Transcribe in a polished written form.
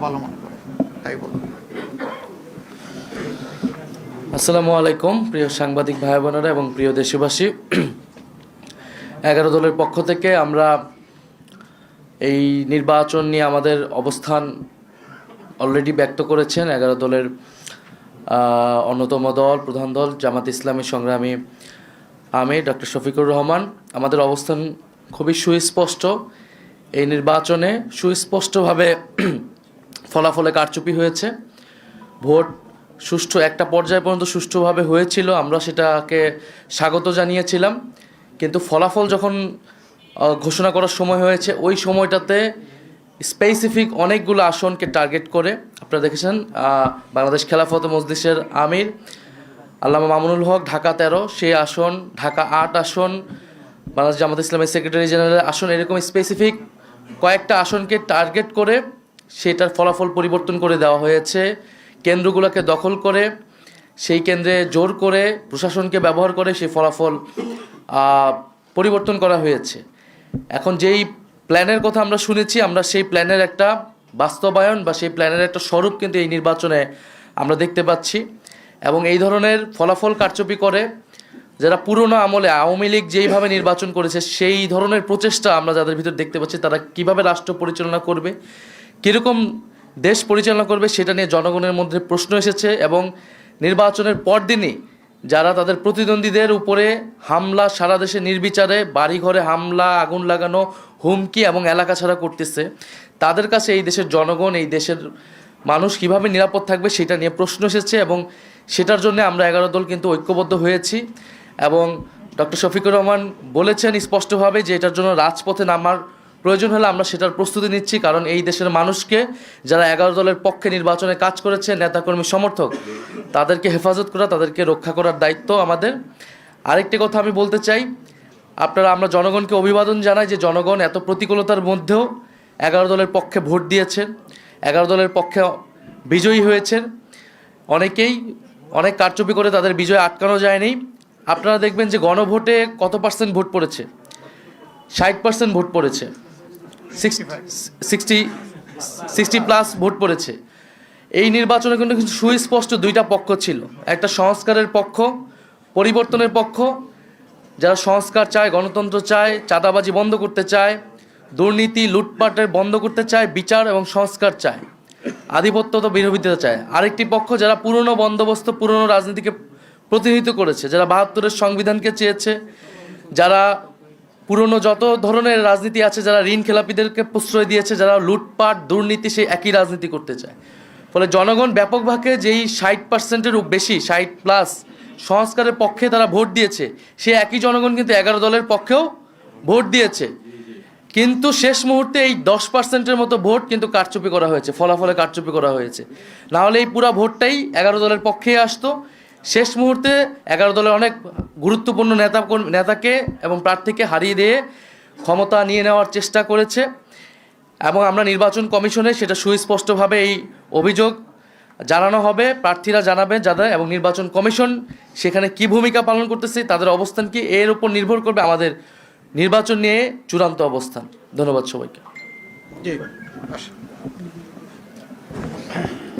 ভালো মনে করে তাই বলুন। আসসালামু আলাইকুম প্রিয় সাংবাদিক ভাই বোনেরা এবং প্রিয় দেশবাসী। 11 দলের পক্ষ থেকে আমরা এই নির্বাচন নিয়ে আমাদের অবস্থান অলরেডি ব্যক্ত করেছেন 11 দলের অন্যতম দল প্রধান দল জামাত ইসলামী সংগ্রামী আমির ডক্টর শফিকুর রহমান। আমাদের অবস্থান খুবই সুস্পষ্ট। এই নির্বাচনে সুস্পষ্টভাবে ফলাফলে কারচুপি হয়েছে। ভোট সুষ্ঠু একটা পর্যায় পর্যন্ত সুষ্ঠুভাবে হয়েছিল, আমরা সেটাকে স্বাগত জানিয়েছিলাম। কিন্তু ফলাফল যখন ঘোষণা করার সময় হয়েছে, ওই সময়টাতে স্পেসিফিক অনেকগুলো আসনকে টার্গেট করে আপনারা দেখেছেন বাংলাদেশ খেলাফত মজলিসের আমির আল্লামা মামুনুল হক ঢাকা 13, সেই আসন, ঢাকা 8 আসন, বাংলাদেশ জামাত ইসলামের সেক্রেটারি জেনারেলের আসন, এরকম স্পেসিফিক কয়েকটা আসনকে টার্গেট করে সেটার ফলাফল পরিবর্তন করে দেওয়া হয়েছে। কেন্দ্রগুলোকে দখল করে সেই কেন্দ্রে জোর করে প্রশাসনকে ব্যবহার করে সেই ফলাফল পরিবর্তন করা হয়েছে। এখন যেই প্ল্যানের কথা আমরা শুনেছি, আমরা সেই প্ল্যানের একটা বাস্তবায়ন বা সেই প্ল্যানের একটা স্বরূপ কিন্তু এই নির্বাচনে আমরা দেখতে পাচ্ছি। এবং এই ধরনের ফলাফল কারচুপি করে যারা পুরনো আমলে আওয়ামী লীগ যেইভাবে নির্বাচন করেছে সেই ধরনের প্রচেষ্টা আমরা যাদের ভিতর দেখতে পাচ্ছি, তারা কিভাবে রাষ্ট্র পরিচালনা করবে, কীরকম দেশ পরিচালনা করবে, সেটা নিয়ে জনগণের মধ্যে প্রশ্ন এসেছে। এবং নির্বাচনের পরদিনই যারা তাদের প্রতিদ্বন্দ্বীদের উপরে হামলা, সারা দেশে নির্বিচারে বাড়িঘরে হামলা, আগুন লাগানো, হুমকি এবং এলাকা ছাড়া করতেছে, তাদের কাছে এই দেশের জনগণ, এই দেশের মানুষ কিভাবে নিরাপদ থাকবে সেটা নিয়ে প্রশ্ন এসেছে। এবং সেটার জন্য আমরা 11 দল কিন্তু ঐক্যবদ্ধ হয়েছি। এবং ডক্টর শফিকুর রহমান বলেছেন স্পষ্টভাবে যে এটার জন্য রাজপথে নামার প্রয়োজন হলে আমরা সেটার প্রস্তুতি নিচ্ছি। কারণ এই দেশের মানুষকে যারা 11 দলের পক্ষে নির্বাচনে কাজ করেছে, নেতাকর্মী সমর্থক, তাদেরকে হেফাজত করা, তাদেরকে রক্ষা করার দায়িত্ব আমাদের। আরেকটি কথা আমি বলতে চাই, আমরা জনগণকে অভিবাদন জানাই যে জনগণ এত প্রতিকূলতার মধ্যেও 11 দলের পক্ষে ভোট দিয়েছেন, 11 দলের পক্ষে বিজয়ী হয়েছেন। অনেকেই অনেক কারচুপি করে তাদের বিজয় আটকানো যায়নি। আপনারা দেখবেন যে গণভোটে কত পার্সেন্ট ভোট পড়েছে, 60% ভোট পড়েছে, 60+ ভোট পড়েছে। এই নির্বাচনে কিন্তু সুস্পষ্ট দুইটা পক্ষ ছিল, একটা সংস্কারের পক্ষ, পরিবর্তনের পক্ষ, যারা সংস্কার চায়, গণতন্ত্র চায়, চাঁদাবাজি বন্ধ করতে চায়, দুর্নীতি লুটপাটের বন্ধ করতে চায়, বিচার এবং সংস্কার চায়, আধিপত্য তো বিরোধিতা চায়। আরেকটি পক্ষ যারা পুরনো বন্দোবস্ত, পুরনো রাজনীতিকে প্রতিনিধিত্ব করেছে, যারা 72-এর সংবিধানকে চেয়েছে, যারা পুরনো যত ধরনের রাজনীতি আছে, যারা ঋণ খেলাপিদেরকে প্রশ্রয় দিয়েছে, যারা লুটপাট দুর্নীতি, সেই একই রাজনীতি করতে চায়। ফলে জনগণ ব্যাপকভাবে যেই 60%-এরও বেশি, 60+ সংস্কারের পক্ষে তারা ভোট দিয়েছে, সেই একই জনগণ কিন্তু 11 দলের পক্ষেও ভোট দিয়েছে। কিন্তু শেষ মুহূর্তে এই 10%-এর মতো ভোট কিন্তু কারচুপি করা হয়েছে, ফলাফলে কারচুপি করা হয়েছে। নাহলে এই পুরা ভোটটাই 11 দলের পক্ষেই আসতো। শেষ মুহূর্তে 11 দলের অনেক গুরুত্বপূর্ণ নেতাকে এবং প্রার্থীকে হারিয়ে দিয়ে ক্ষমতা নিয়ে নেওয়ার চেষ্টা করেছে। এবং আমরা নির্বাচন কমিশনে সেটা সুস্পষ্টভাবে এই অভিযোগ জানানো হবে, প্রার্থীরা জানাবে যাদের, এবং নির্বাচন কমিশন সেখানে কি ভূমিকা পালন করতেছে, তাদের অবস্থান কি, এর উপর নির্ভর করবে আমাদের নির্বাচন নিয়ে চূড়ান্ত অবস্থান। ধন্যবাদ সবাইকে। জি।